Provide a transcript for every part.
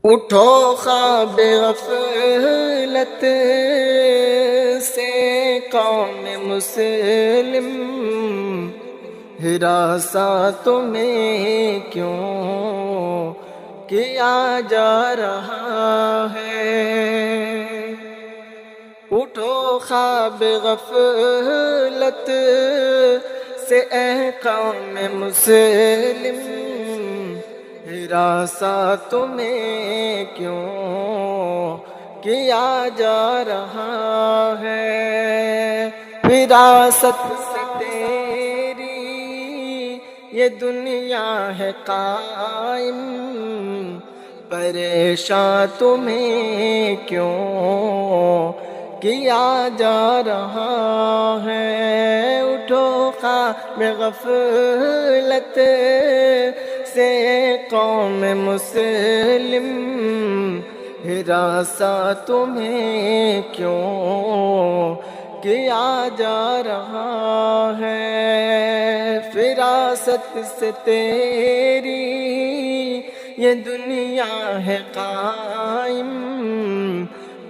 اٹھو خواب غفلت سے قوم مسلم، ہراساں تمہیں کیوں کیا جا رہا ہے؟ اٹھو خواب غفلت سے اے قوم مسلم، ہراساں تمہیں کیوں کیا جا رہا ہے؟ وراثت سے تیری یہ دنیا ہے قائم، پریشاں تمہیں کیوں کیا جا رہا ہے؟ اٹھو خواب غفلت سے قوم مسلم، ہراساں تمہیں کیوں کیا جا رہا ہے؟ فراست سے تیری یہ دنیا ہے قائم،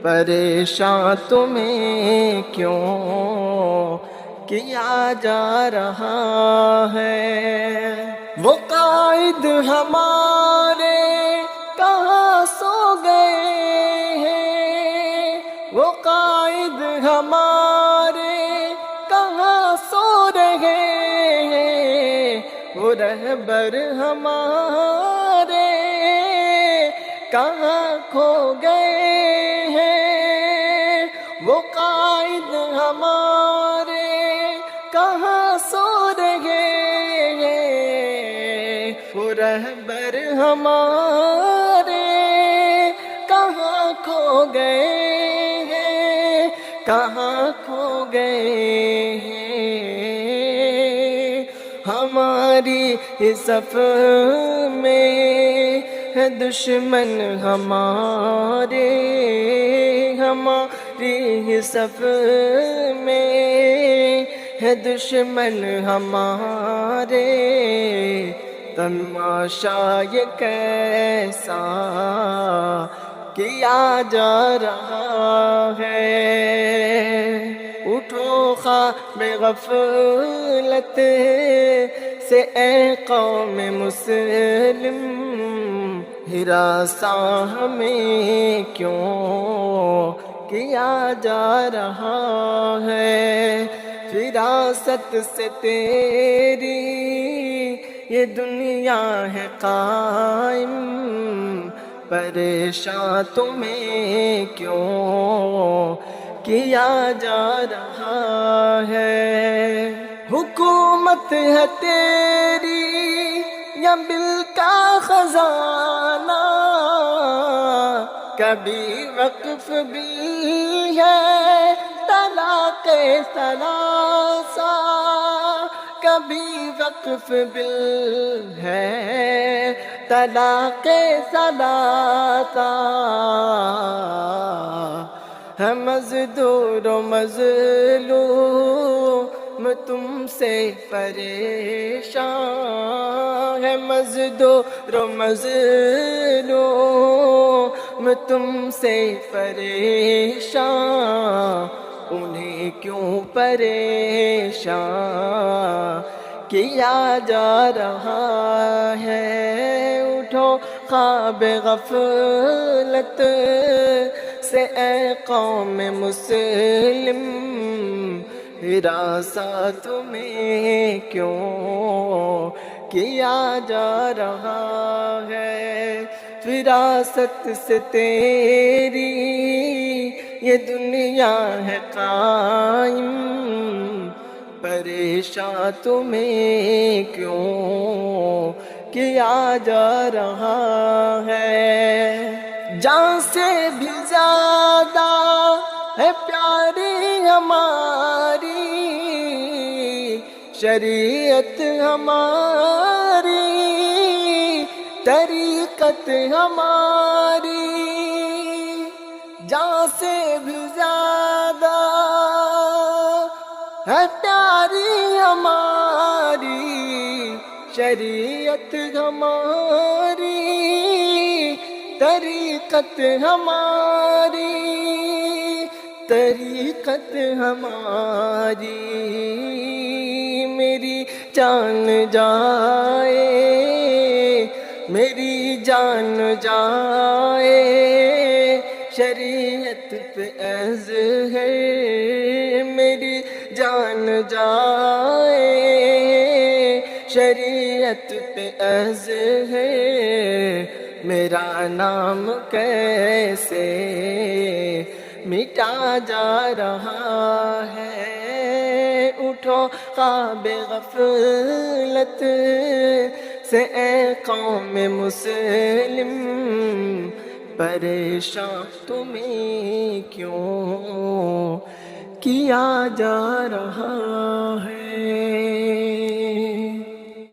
پریشاں تمہیں کیوں کیا جا رہا ہے؟ وہ قائد ہمارے کہاں سو گئے ہیں؟ وہ قائد ہمارے کہاں سو رہے ہیں؟ وہ رہبر ہمارے کہاں کھو گئے ہیں؟ وہ قائد ہمارے کہاں سو رہے ہیں؟ وہ رہبر ہمارے کہاں کھو گئے ہیں؟ کہاں کھو گئے ہیں؟ ہماری صف میں ہے دشمن ہمارے، ہماری صف میں ہے دشمن ہمارے، تماشا یہ کیسا کیا جا رہا ہے؟ اٹھو خواب غفلت سے اے قوم مسلم، ہراساں ہمیں کیوں کیا جا رہا ہے؟ فراست سے تیری یہ دنیا ہے قائم، پریشاں تمہیں کیوں کیا جا رہا ہے؟ حکومت ہے تیری یا بل کا خزانہ، کبھی وقف بھی ہے طلاق ثلاثہ، کبھی وقف بل ہے طلاق ثلاثہ، ہے مزدور و مظلوم تم سے پریشان، ہے مزدور و مظلوم تم سے پریشان، انہیں کیوں پریشان کیا جا رہا ہے؟ اٹھو خواب غفلت سے اے قوم مسلم، ہراساں تمہیں کیوں کیا جا رہا ہے؟ فراست سے تیری یہ دنیا ہے قائم، پریشاں تمہیں کیوں کیا جا رہا ہے؟ جان سے بھی زیادہ ہے پیاری ہماری، شریعت ہماری، طریقت ہماری، جان سے بھی زیادہ ہے پیاری ہماری، شریعت ہماری، طریقت ہماری، طریقت ہماری، میری جان جائے، میری جان جائے، شریعت پہ عز ہے، میری جان جائے، شریعت پہ عز ہے، میرا نام کیسے مٹا جا رہا ہے، اٹھو خواب غفلت سے اے قوم مسلم، پریشان تمہیں کیوں کیا جا رہا ہے؟